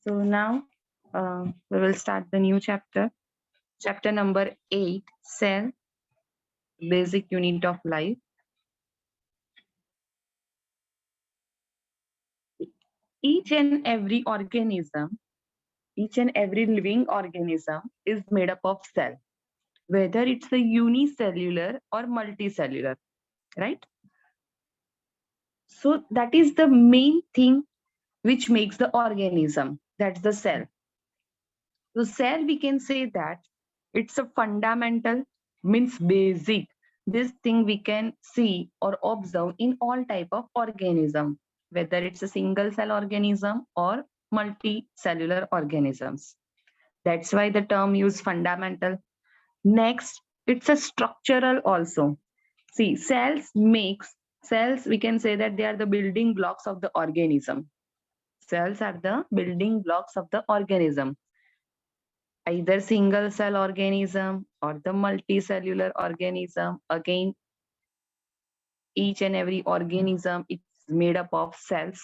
So now we will start the new chapter. Chapter number 8, Cell, Basic Unit of Life. Each and every organism, each and every living organism is made up of cell, whether it's a unicellular or multicellular, right? So that is the main thing which makes the organism. That's the cell. So cell, we can say that it's a fundamental, means basic. This thing we can see or observe in all type of organism, whether it's a single cell organism or multicellular organisms. That's why the term use fundamental. Next, it's a structural also. See, cells, we can say that they are the building blocks of the organism. Cells are the building blocks of the organism, either single cell organism or the multicellular organism. Again, each and every organism is made up of cells,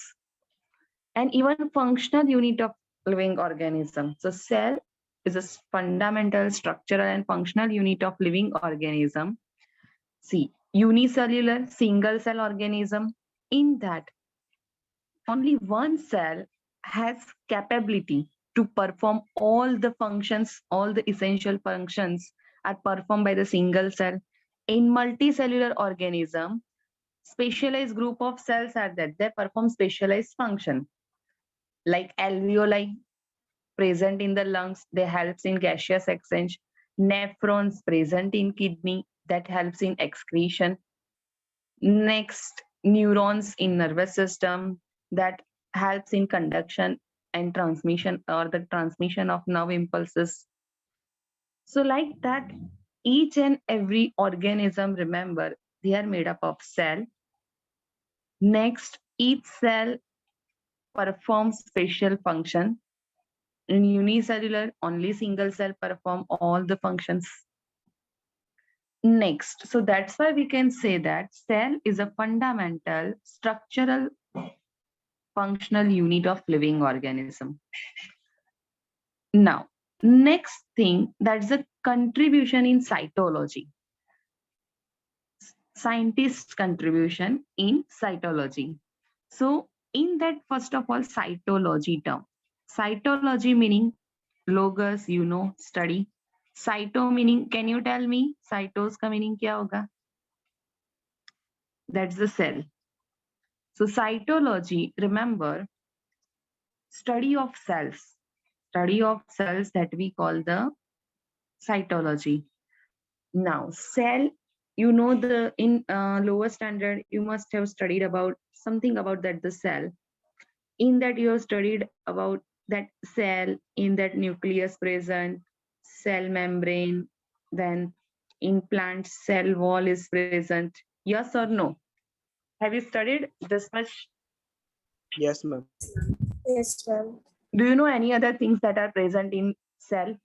and even functional unit of living organism. So cell is a fundamental structural and functional unit of living organism. See, unicellular single cell organism, in that only one cell has capability to perform all the functions, all the essential functions are performed by the single cell. In multicellular organism, specialized group of cells are that they perform specialized function, like alveoli present in the lungs, they helps in gaseous exchange. Nephrons present in kidney, that helps in excretion. Next, neurons in nervous system, that helps in conduction and transmission, or the transmission of nerve impulses. So like that, each and every organism, remember, they are made up of cell. Next, each cell performs special function. In unicellular, only single cell perform all the functions. Next, so that's why we can say that cell is a fundamental structural functional unit of living organism. Now, next thing, that's the contribution in cytology. Scientists' contribution in cytology. So in that, first of all, cytology term. Cytology meaning logos, you know, study. Cyto meaning, can you tell me cytos का meaning क्या होगा? That's the cell. So cytology, remember, study of cells that we call the cytology. Now, cell, you know, the in lower standard, you must have studied about something about that the cell. In that, you have studied about that cell, in that nucleus present, cell membrane, then in plants, cell wall is present. Yes or no? Have you studied this much? Yes, ma'am. Yes, ma'am. Do you know any other things that are present in cell?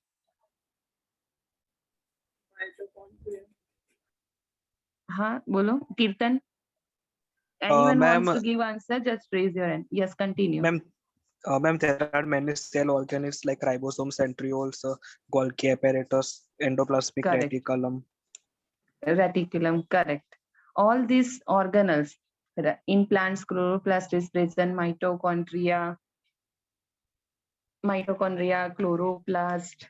Huh? Bolo, Kirtan. Anyone Ma'am, wants to give answer? Just raise your hand. Yes, continue. ma'am, there are many cell organelles like ribosomes, centrioles, Golgi apparatus, endoplasmic Correct. reticulum. Reticulum, correct. All these organelles, in plants, chloroplast is present, mitochondria, chloroplast,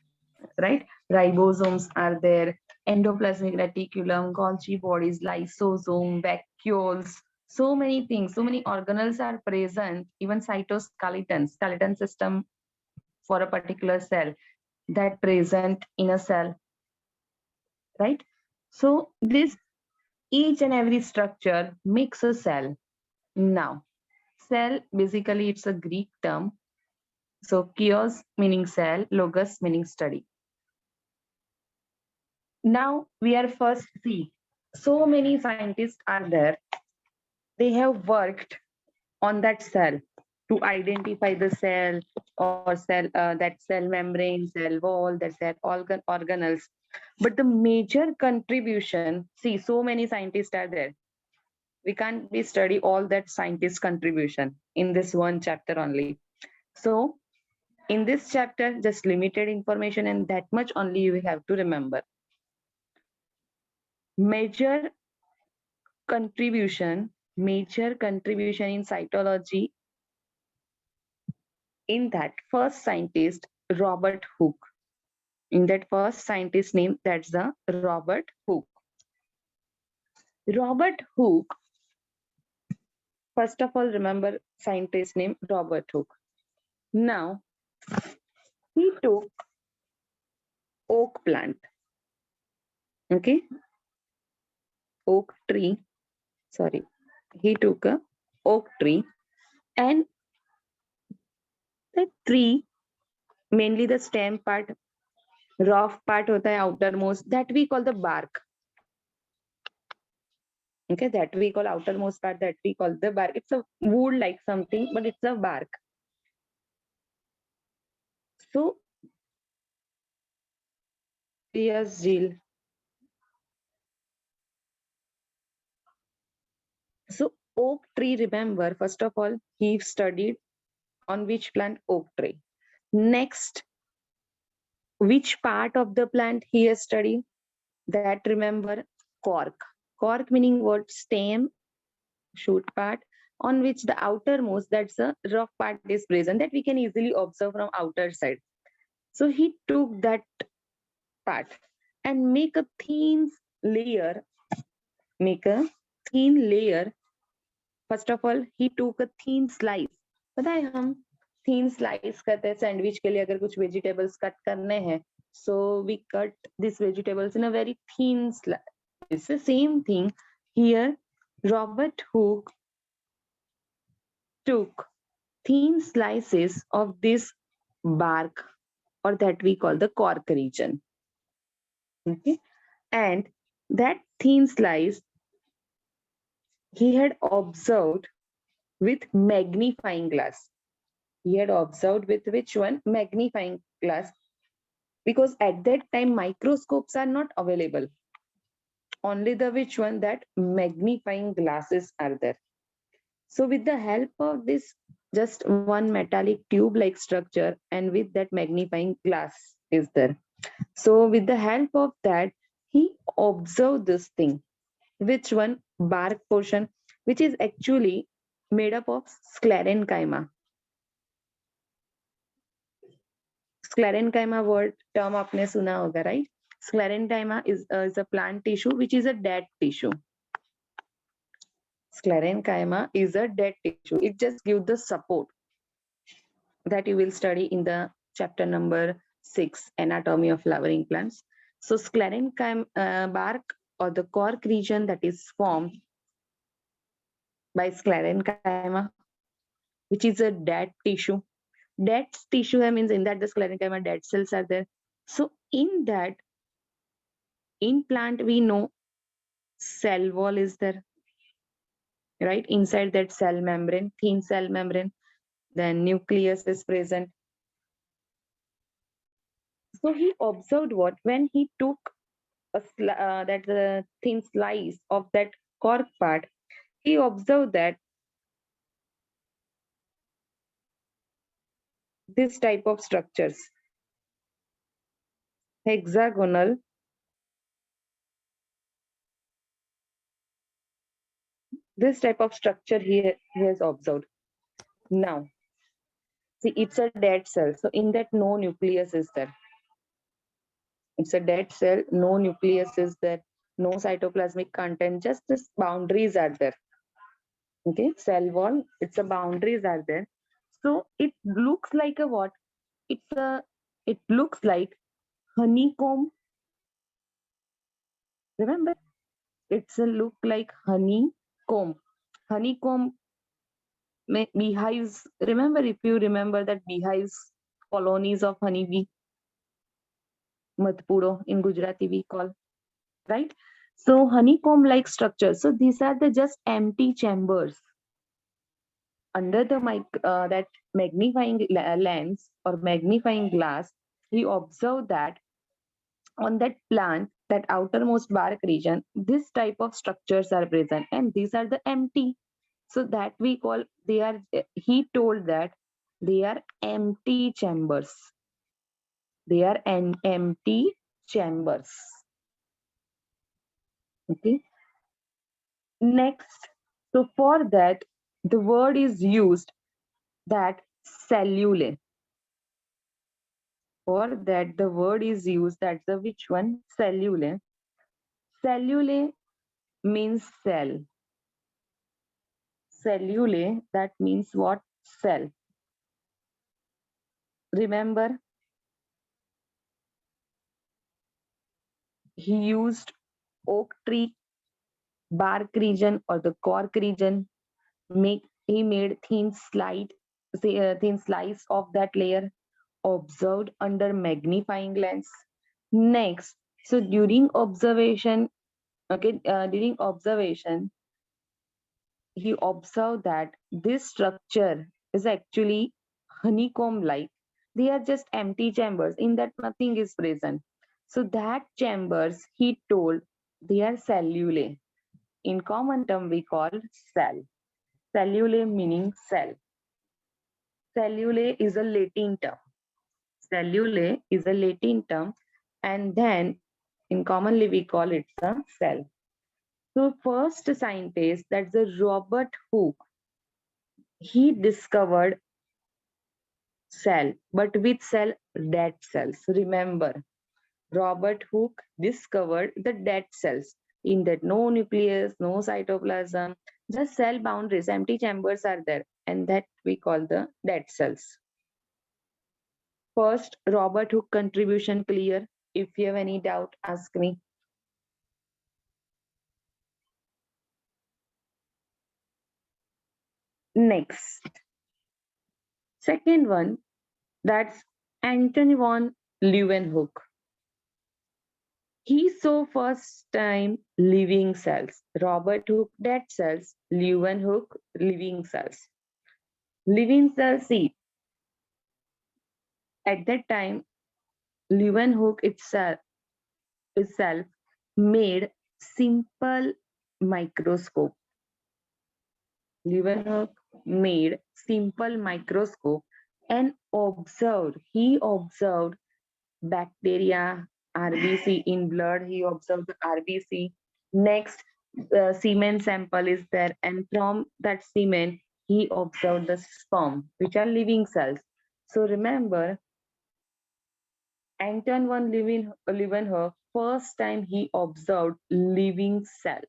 right? Ribosomes are there, endoplasmic reticulum, Golgi bodies, lysosome, vacuoles, so many things, so many organelles are present, even cytoskeleton, skeleton system for a particular cell that present in a cell, right? So this each and every structure makes a cell. Now, cell, basically it's a Greek term. So kios meaning cell, logos meaning study. Now we are first see, so many scientists are there. They have worked on that cell to identify the cell or cell, that cell membrane, cell wall, that cell organelles. But the major contribution, see, so many scientists are there. We can't be study all that scientist contribution in this one chapter only. So In this chapter, just limited information and that much only you have to remember. Major contribution in cytology, in that first scientist, Robert Hooke. In that first scientist name, that's the Robert Hooke. Robert Hooke, first of all, remember scientist name Robert Hooke. Now, he took oak plant, okay, oak tree, sorry, he took a oak tree, and the tree, mainly the stem part, rough part hota hai outermost, that we call the bark. Okay, that we call outermost part, that we call the bark. It's a wood like something, but it's a bark. So, yes, Jill. So, oak tree, remember, first of all, he studied on which plant? Oak tree. Next, which part of the plant he has studied? That remember, cork. Cork meaning what? Stem, shoot part, on which the outermost, that's a rough part is present, that we can easily observe from outer side. So he took that part and make a thin layer. First of all, he took a thin slice. पता है हम thin slice करते हैं sandwich के लिए, अगर कुछ vegetables cut करने हैं, so we cut these vegetables in a very thin slice. It's the same thing here. Robert Hooke took thin slices of this bark, or that we call the cork region. Okay, and that thin slice he had observed with magnifying glass. He had observed with which one? Magnifying glass. Because at that time microscopes are not available. Only the which one? That magnifying glasses are there. So with the help of this just one metallic tube like structure, and with that magnifying glass is there. So with the help of that, he observed this thing. Which one? Bark portion, which is actually made up of sclerenchyma. Sclerenchyma word term आपने सुना होगा, right? Sclerenchyma is a plant tissue which is a dead tissue. Sclerenchyma is a dead tissue. It just gives the support that you will study in the chapter number 6, Anatomy of Flowering Plants. So sclerenchyma bark, or the cork region, that is formed by sclerenchyma, which is a dead tissue. Dead tissue means in that the sclerenchyma dead cells are there. So in that, in plant we know cell wall is there, right? Inside that cell membrane, thin cell membrane, then nucleus is present. So he observed what? When he took that thin slice of that cork part, he observed that this type of structures, hexagonal, this type of structure he has observed. Now, see, it's a dead cell. So in that, no nucleus is there. It's a dead cell, no nucleus is there, no cytoplasmic content, just this boundaries are there. Okay, cell wall, it's a boundaries are there. So it looks like a what? It looks like honeycomb. Remember, it's a look like honeycomb. Honeycomb beehives. Remember, if you remember that beehives, colonies of honeybee, matpuro in Gujarati we call, right? So honeycomb like structure. So these are the just empty chambers. Under the that magnifying lens or magnifying glass, he observed that on that plant, that outermost bark region, this type of structures are present, and these are the empty. So that we call, they are, he told that They are empty chambers. They are an empty chambers. Okay. Next, so for that, the word is used that cellule. For that, the word is used, that's the which one? Cellule. Cellule means cell. Cellule, that means what? Cell. Remember, he used oak tree, bark region or the cork region. He made thin slice of that layer, observed under magnifying lens. Next, so during observation, during observation, he observed that this structure is actually honeycomb like. They are just empty chambers in that nothing is present. So that chambers, he told, they are cellulae. In common term, we call cell. Cellulae meaning cell. Cellulae is a Latin term. Cellulae is a Latin term, and then in commonly we call it a cell. So first scientist, that's the Robert Hooke. He discovered cell, but with cell, dead cells. Remember, Robert Hooke discovered the dead cells. In that, no nucleus, no cytoplasm, just cell boundaries, empty chambers are there, and that we call the dead cells. First, Robert Hooke contribution clear. If you have any doubt, ask me. Next, second one, that's Anton von Leeuwenhoek. He saw first time living cells. Robert Hooke dead cells, Leeuwenhoek living cells. Living cells, see, at that time, Leeuwenhoek itself made simple microscope. Leeuwenhoek made simple microscope and he observed bacteria, RBC in blood, he observed the RBC. Next, semen sample is there, and from that semen, he observed the sperm, which are living cells. So remember, Anton von Leeuwenhoek, first time he observed living cell.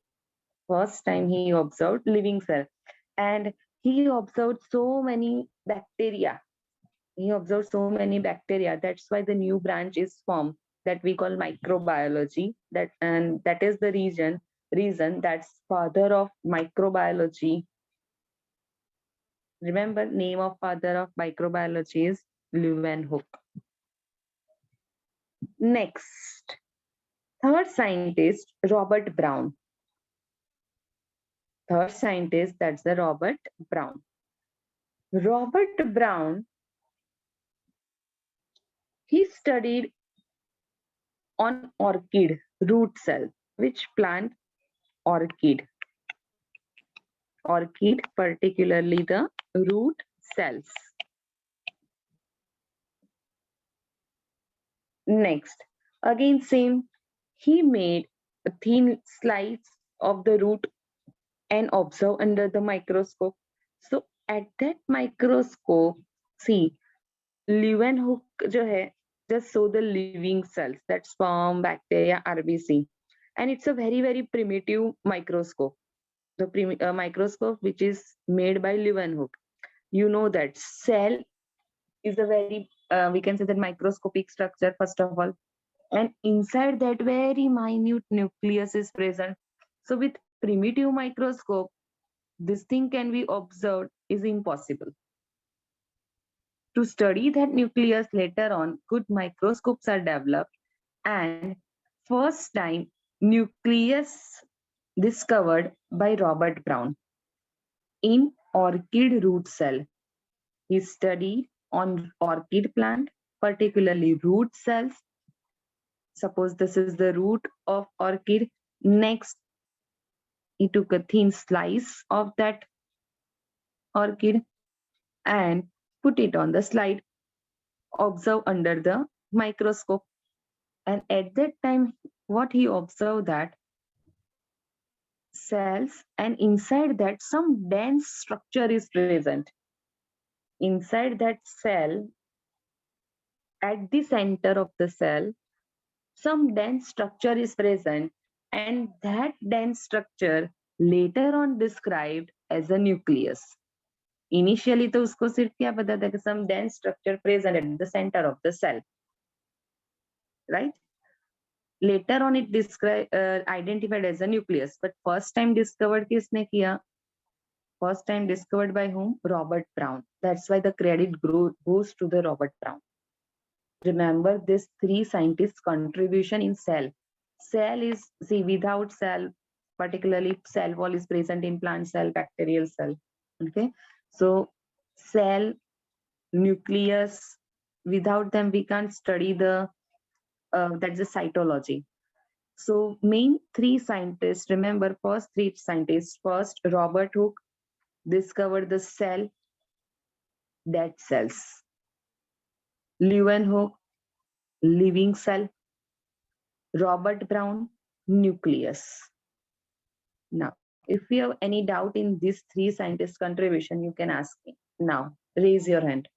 First time he observed living cell. And he observed so many bacteria. He observed so many bacteria. That's why the new branch is formed that we call microbiology. That is the reason that's father of microbiology. Remember, name of father of microbiology is Leeuwenhoek. Next, third scientist, Robert Brown. Third scientist, that's the Robert Brown. Robert Brown, he studied on orchid root cell. Which plant? Orchid. Orchid, particularly the root cells. Next, again same, he made a thin slice of the root and observe under the microscope. So at that microscope, see, Leeuwenhoek जो है, just saw the living cells, that's sperm, bacteria, RBC, and it's a very primitive microscope. The microscope which is made by Leeuwenhoek. You know that cell is a very we can say that microscopic structure first of all, and inside that very minute nucleus is present. So with primitive microscope, this thing can be observed is impossible. To study that nucleus later on, good microscopes are developed, and first time nucleus discovered by Robert Brown in orchid root cell. He studied on orchid plant, particularly root cells. Suppose this is the root of orchid. Next, he took a thin slice of that orchid and put it on the slide, observe under the microscope. And at that time, what he observed that cells, and inside that some dense structure is present. Inside that cell, at the center of the cell, some dense structure is present, and that dense structure later on described as a nucleus. Initially तो उसको सिर्फ क्या पता था कि some dense structure present at the center of the cell, right? Later on it identified as a nucleus, but first time discovered किसने किया? First time discovered by whom? Robert Brown. That's why the credit goes to the Robert Brown. Remember this three scientists' contribution in cell. Cell is, see, without cell, particularly cell wall is present in plant cell, bacterial cell. Okay, so cell, nucleus, without them we can't study the that's the cytology. So main three scientists, remember first three scientists. First, Robert Hooke discovered the cell, dead cells. Leeuwenhoek, living cell. Robert Brown, nucleus. Now, if you have any doubt in these three scientists' contribution, you can ask me. Now, raise your hand.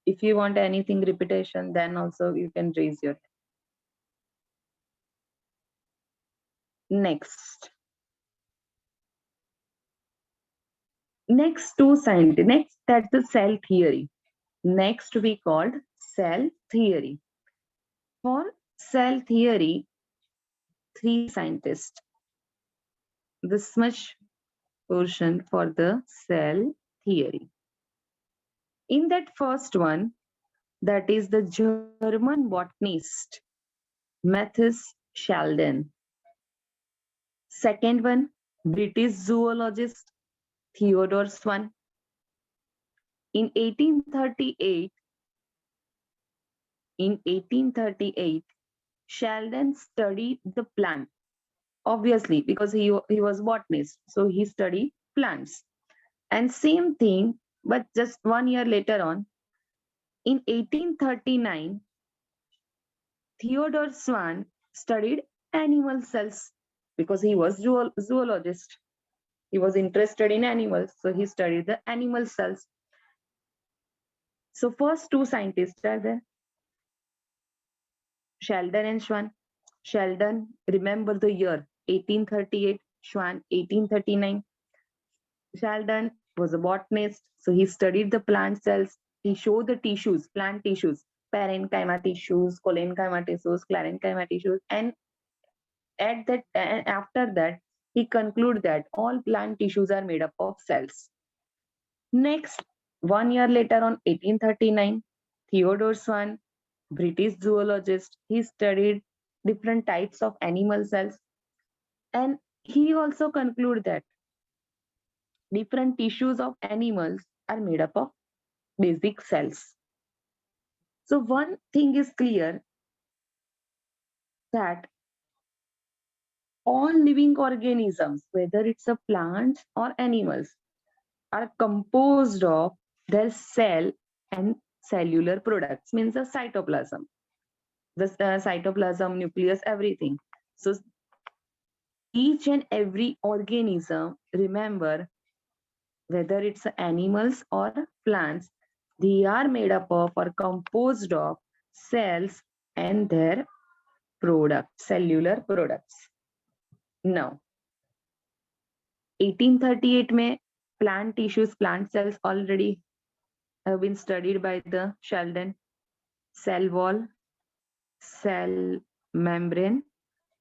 If you want anything repetition, then also you can raise your hand. Next. Next two scientists, next that's the cell theory. Next we called cell theory. For cell theory, three scientists. This much portion for the cell theory. In that first one, that is the German botanist, Matthias Schalden. Second one, British zoologist, Theodore Swan. In 1838, Sheldon studied the plant. Obviously, because he was botanist, so he studied plants. And same thing, but just 1 year later on, in 1839, Theodore Swan studied animal cells because he was zoologist. He was interested in animals, so he studied the animal cells. So first two scientists are there, Sheldon and Swan. Sheldon, remember the year 1838, Swan 1839. Sheldon was a botanist, so he studied the plant cells. He showed the tissues, plant tissues, parenchyma tissues, collenchyma tissues, clarenchyma tissues, and after that, he concluded that all plant tissues are made up of cells. Next, 1 year later on 1839, Theodore Swan, British zoologist, he studied different types of animal cells, and he also concluded that different tissues of animals are made up of basic cells. So one thing is clear, that all living organisms, whether it's a plant or animals, are composed of their cell and cellular products, means the cytoplasm. The cytoplasm, nucleus, everything. So each and every organism, remember, whether it's animals or plants, they are made up of or composed of cells and their products, cellular products. Now, 1838 में plant tissues, plant cells already have been studied by the Sheldon. Cell wall, cell membrane,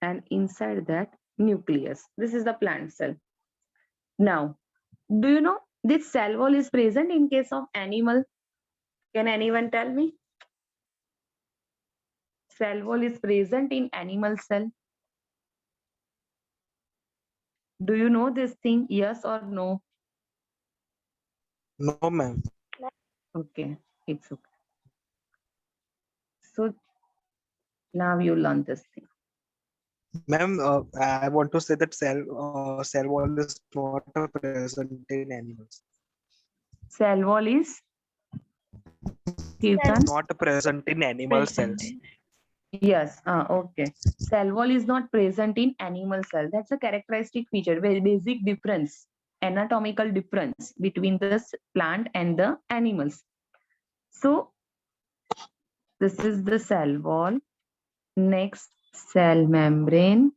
and inside that nucleus. This is the plant cell. Now, do you know this cell wall is present in case of animal? Can anyone tell me? Cell wall is present in animal cell. Do you know this thing? Yes or no? No, ma'am. Okay, it's okay. So now you learn this thing. Ma'am, I want to say that cell wall is not present in animals. Cell wall is Kirtan. Not present in animal cells. Yes, okay. Cell wall is not present in animal cell. That's a characteristic feature, very basic difference, anatomical difference between the plant and the animals. So this is the cell wall, next cell membrane,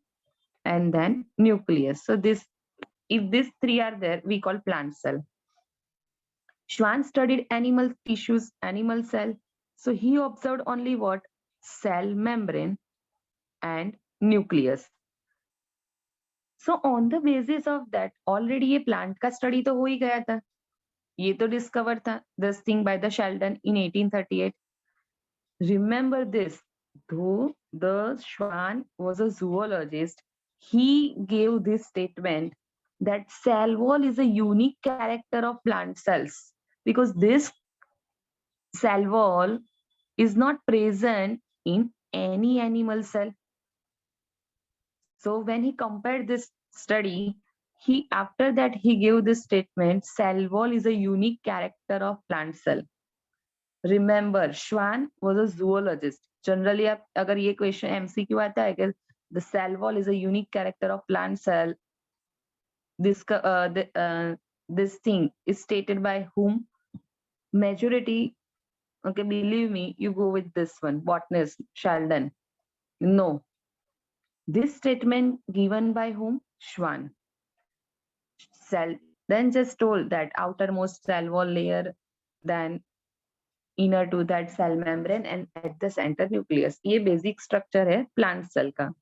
and then nucleus. So this, if these three are there, we call plant cell. Schwann studied animal tissues, animal cell. So he observed only what? Cell membrane and nucleus. So on the basis of that, already ये plant का study तो हो ही गया था. ये तो discovered था, this thing by the Sheldon in 1838. Remember this, though the Schwann was a zoologist, he gave this statement that cell wall is a unique character of plant cells because this cell wall is not present in any animal cell. So when he compared this study, he after that he gave this statement: cell wall is a unique character of plant cell. Remember, Schwann was a zoologist. Generally, आप अगर ये question MCQ आता है कि the cell wall is a unique character of plant cell, this thing is stated by whom? Majority. Okay, believe me, you go with this one, botanist Sheldon. No, this statement given by whom? Schwann. Cell then just told that outermost cell wall layer, then inner to that cell membrane, and at the center nucleus. ये basic structure है plant cell का.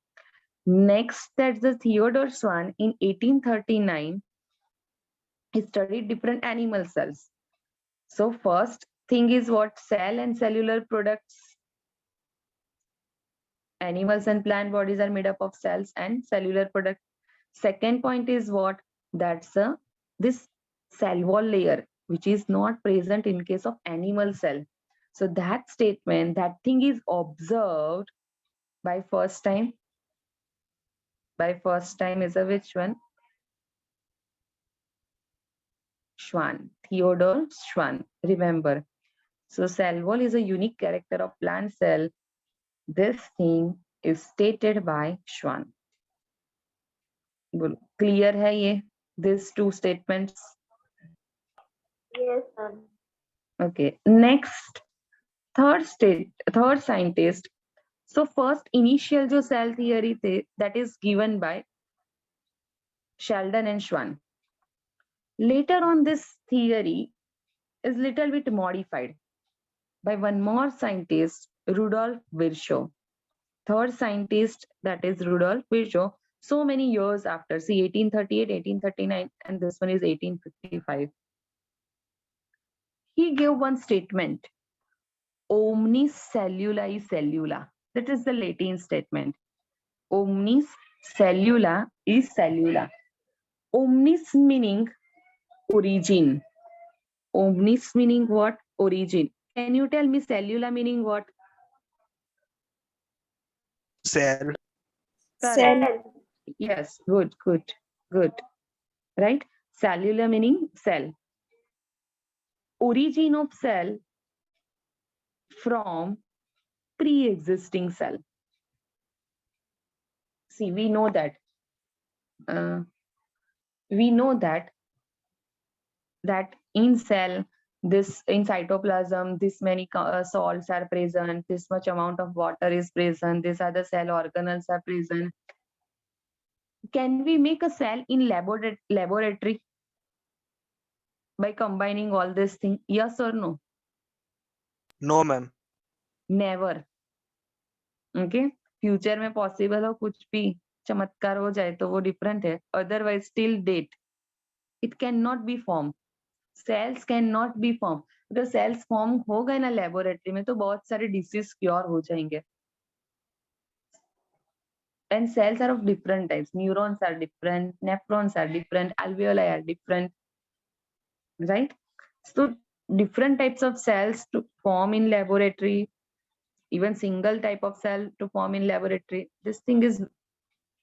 Next, that's the Theodore Schwann in 1839. He studied different animal cells. So first thing is what? Cell and cellular products. Animals and plant bodies are made up of cells and cellular products. Second point is what? That's this cell wall layer, which is not present in case of animal cell. So that statement, that thing is observed by first time. By first time is a which one? Schwann, Theodore Schwann. Remember. So cell wall is a unique character of plant cell. This thing is stated by Schwann. Clear है ये? These two statements. Yes, ma'am. Okay. Next, third scientist. So first initial जो cell theory थे, that is given by Sheldon and Schwann. Later on, this theory is little bit modified by one more scientist, Rudolf Virchow. Third scientist, that is Rudolf Virchow, so many years after, see 1838, 1839, and this one is 1855. He gave one statement, omnis cellula is cellula. That is the Latin statement. Omnis cellula is cellula. Omnis meaning origin. Omnis meaning what? Origin. Can you tell me cellula meaning what? Cell. Cell. Yes, good. Right? Cellular meaning cell. Origin of cell from pre-existing cell. See, we know that. That in cell, this in cytoplasm, this many salts are present, this much amount of water is present, these are the cell organelles are present. Can we make a cell in laboratory by combining all this thing? Yes or no? No, ma'am. Never. Okay, future में possible हो कुछ भी चमत्कार हो जाए तो वो different है, otherwise till date it can not be form. Cells can not be form. अगर सेल्स फॉर्म हो गए ना लेबोरेटरी में तो बहुत सारे डिसीज क्योर हो जाएंगे. And cells are of different types. Neurons are different, nephrons are different, alveoli are different, right? So different types of cells to form in laboratory, even single type of cell to form in laboratory. This thing is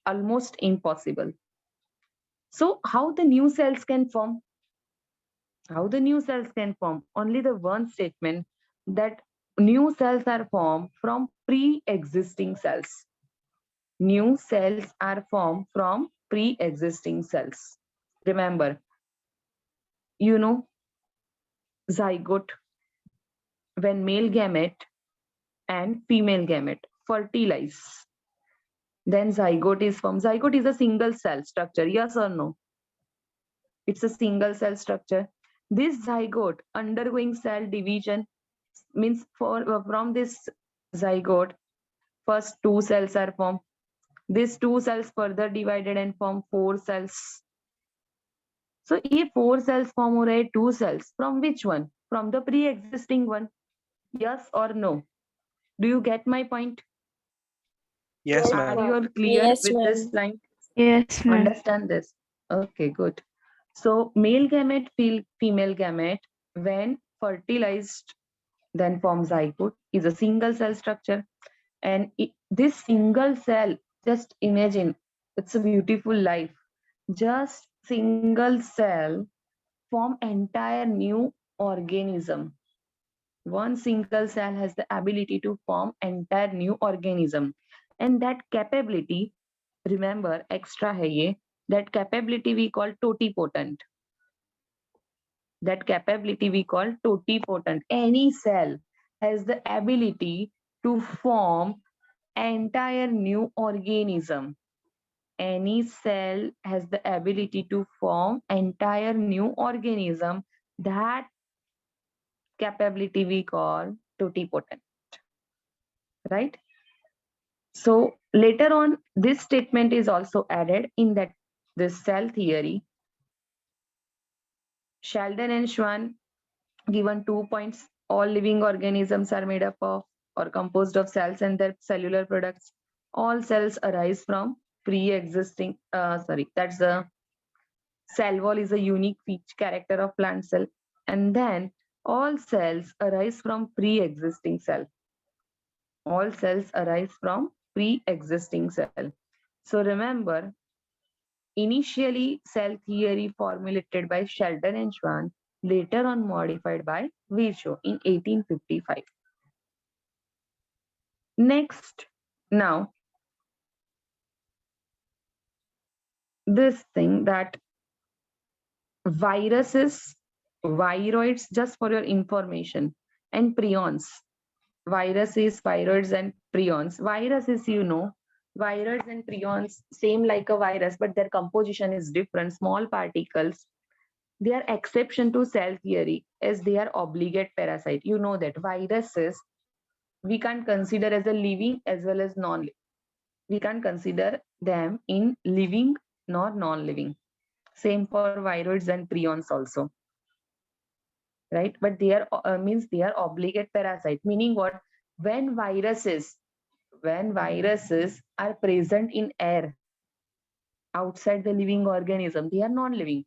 almost impossible. So how the new cells can form? How the new cells can form? Only the one statement that new cells are formed from pre-existing cells. New cells are formed from pre-existing cells. Remember, you know, zygote, when male gamete and female gamete fertilize, then zygote is formed. Zygote is a single cell structure, yes or no? It's a single cell structure. This zygote undergoing cell division means from this zygote, first two cells are formed. These two cells further divided and form four cells. So if four cells form or two cells, from which one? From the pre-existing one. Yes or no? Do you get my point? Yes, Are ma'am. you all clear Yes, with this ma'am. line? Yes, ma'am. Understand this? Okay, good. So male gamete, female gamete, when fertilized, then form zygote, is a single cell structure. And this single cell, just imagine, it's a beautiful life. Just single cell form entire new organism. One single cell has the ability to form entire new organism. And that capability, remember, extra hai ye, that capability we call totipotent. That capability we call totipotent. Any cell has the ability to form entire new organism. Any cell has the ability to form entire new organism. That capability we call totipotent, right? So later on, this statement is also added in that this cell theory. Sheldon and Schwann given 2 points. All living organisms are made up of or composed of cells and their cellular products. All cells arise from pre-existing, that's the cell wall is a unique feature character of plant cell. And then all cells arise from pre-existing cell. All cells arise from pre-existing cell. So remember, initially cell theory formulated by Sheldon and Schwann, later on modified by Virchow in 1855. Next, now, this thing that viruses, viroids, just for your information, and prions. Viruses, viroids, and prions. Viruses, viroids and prions, same like a virus, but their composition is different. Small particles. They are exception to cell theory as they are obligate parasite. You know that viruses we can't consider as a living as well as non-living. We can't consider them in living nor non-living. Same for viroids and prions also, right? But they are means they are obligate parasite. Meaning what? When viruses are present in air outside the living organism, they are non-living.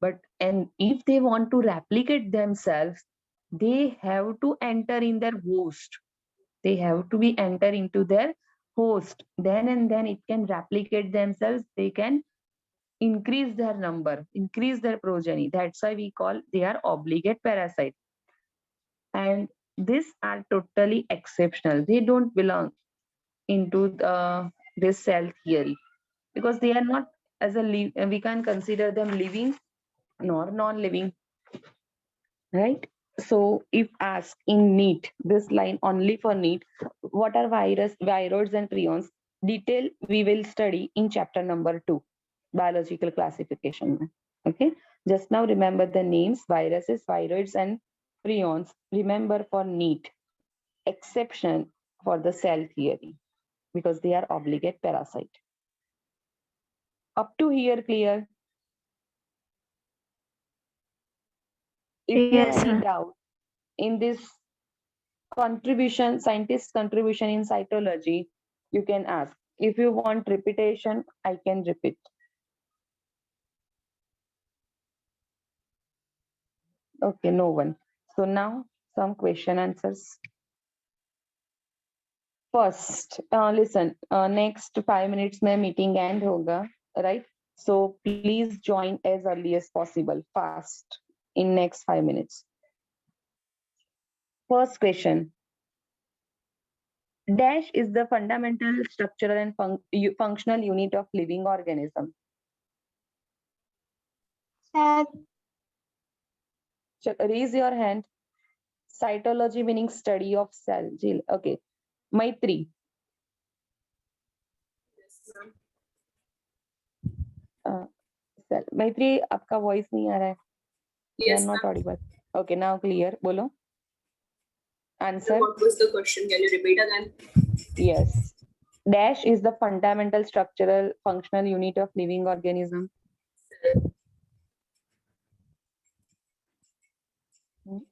But and if they want to replicate themselves, they have to enter in their host. They have to be enter into their host. Then and then it can replicate themselves. They can increase their number, increase their progeny. That's why we call they are obligate parasite. And these are totally exceptional. They don't belong into this cell theory because they are not as a we can consider them living nor non-living, right? So if asked in NEET, this line only for NEET, what are viroids and prions? Detail we will study in chapter number 2, biological classification. Okay, just now remember the names viruses, viroids, and prions. Remember for NEET, exception for the cell theory because they are obligate parasite. Up to here, clear? If you have Yes, any ma'am. doubt in this contribution, scientist contribution in cytology, you can ask. If you want repetition, I can repeat. Okay, no one. So now some question answers. First, listen, next 5 minutes में meeting end होगा, right? So please join as early as possible, fast, in next 5 minutes. First question. Dash is the fundamental structural and functional unit of living organism. Cell. Raise your hand. Cytology meaning study of cell. Jill, okay. Maitri. Cell. Maitri, आपका voice नहीं आ रहा है. You are not audible. Okay, now clear. बोलो. Answer. What was the question? Can you repeat again? Yes. Dash is the fundamental structural functional unit of living organism.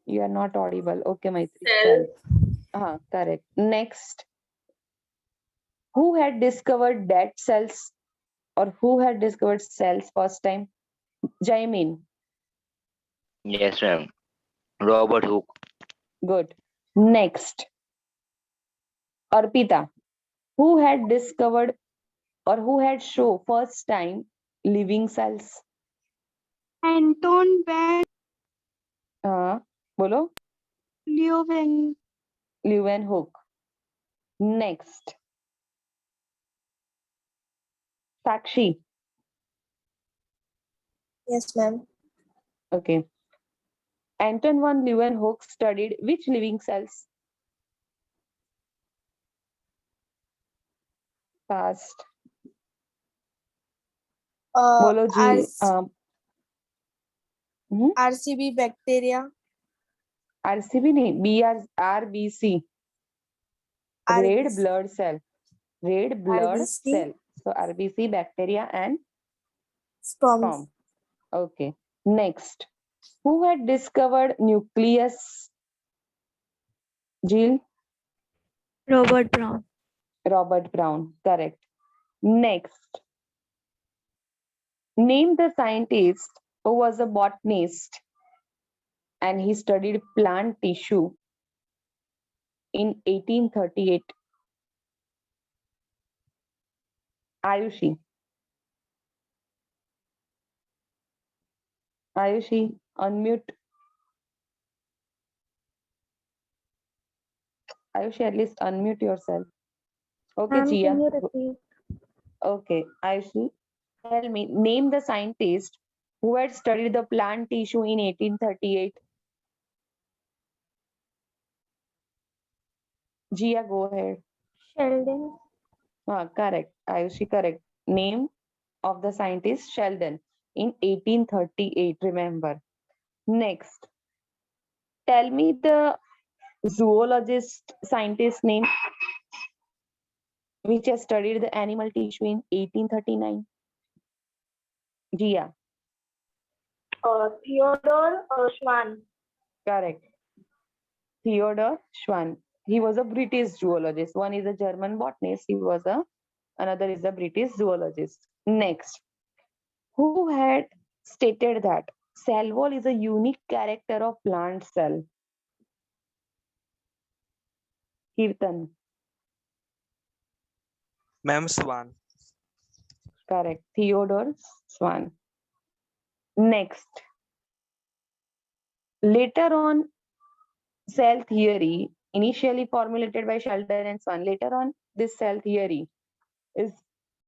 You are not audible. Okay, Maitri. Cell. Correct. Next. Who had discovered dead cells or who had discovered cells first time? Jaimin. Yes, ma'am. Robert Hooke. Good. Next. Arpita. Who had discovered or who had shown first time living cells? Anton van Bolo. Leeuwenhoek. Next. Sakshi. Yes, ma'am. Okay. Anton van Leeuwenhoek studied which living cells? Fast. Bolo ji. RCB bacteria. RCB नहीं, RBC. Red RBC. blood cell. Red blood RBC. cell. So RBC, bacteria and Sperm. sperm. Okay. Next. Who had discovered nucleus? Jill? Robert Brown. Robert Brown. Correct. Next. Name the scientist who was a botanist and he studied plant tissue in 1838. Ayushi. Ayushi, unmute. Ayushi, at least unmute yourself. Okay, Jia. Okay, Ayushi, tell me, name the scientist who had studied the plant tissue in 1838. Jia, go ahead. Sheldon. Correct. Ayushi, correct. Name of the scientist Sheldon in 1838. Remember. Next. Tell me the zoologist scientist name which has studied the animal tissue in 1839. Jia. Theodore Schwann. Correct. Theodore Schwann. He was a British zoologist. One is a German botanist. Another is a British zoologist. Next. Who had stated that cell wall is a unique character of plant cell? Kirtan. Ma'am, Swan. Correct. Theodore Schwann. Next. Later on, cell theory, initially formulated by Sheldon and Schwann, later on, this cell theory is